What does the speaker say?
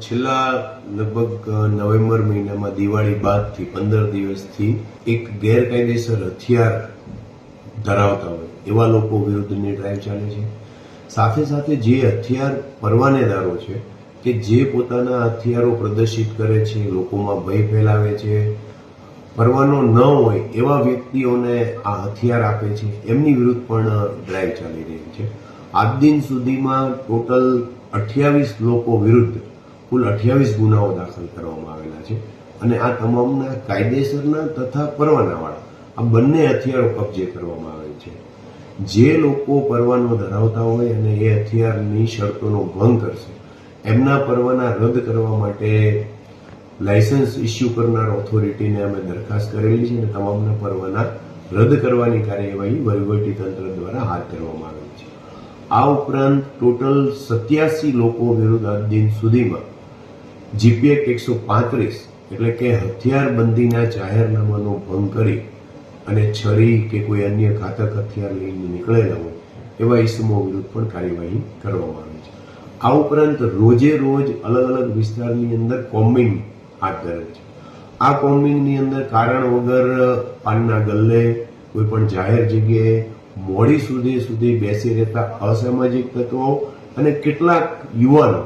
છેલ્લા લગભગ નવેમ્બર મહિનામાં દિવાળી બાદથી 15 દિવસથી એક ગેરકાયદેસર હથિયાર ધરાવતા હોય એવા લોકો વિરુદ્ધની ડ્રાઈવ ચાલે છે. સાથે સાથે જે હથિયાર પરવાનેદારો છે કે જે પોતાના હથિયારો પ્રદર્શિત કરે છે, લોકોમાં ભય ફેલાવે છે, પરવાનો ન હોય એવા વ્યક્તિઓને આ હથિયાર આપે છે, એમની વિરુદ્ધ પણ ડ્રાઈવ ચાલી રહી છે. આજ દિન સુધીમાં ટોટલ 28 લોકો વિરુદ્ધ કુલ 28 ગુનાઓ દાખલ કરવામાં આવેલા છે અને આ તમામના કાયદેસરના તથા પરવાનાવાળા આ બંને હથિયારો કબજે કરવામાં આવેલ છે. જે લોકો પરવાનો ધરાવતા હોય અને એ હથિયારની શરતોનો ભંગ કરશે એમના પરવાના રદ કરવા માટે લાયસન્સ ઇસ્યુ કરનાર ઓથોરિટીને અમે દરખાસ્ત કરેલી છે અને તમામના પરવાના રદ કરવાની કાર્યવાહી વહીવટીતંત્ર દ્વારા હાથ ધરવામાં આવેલી છે. આ ઉપરાંત ટોટલ 87 લોકો વિરુદ્ધ આજ દિન સુધીમાં જીપી એક્ટ 135 એટલે કે હથિયારબંધીના જાહેરનામાનો ભંગ કરી અને છરી કે કોઈ અન્ય ઘાતક હથિયાર લઈને નીકળેલા હોય એવા ઇસમો વિરુદ્ધ પણ કાર્યવાહી કરવામાં આવી છે. આ ઉપરાંત રોજે રોજ અલગ અલગ વિસ્તારની અંદર કોમ્બિંગ હાથ ધરે છે. આ કોમ્બિંગની અંદર કારણ વગર પાનના ગલ્લે, કોઈ પણ જાહેર જગ્યાએ મોડી સુધી બેસી રહેતા અસામાજિક તત્વો અને કેટલાક યુવાનો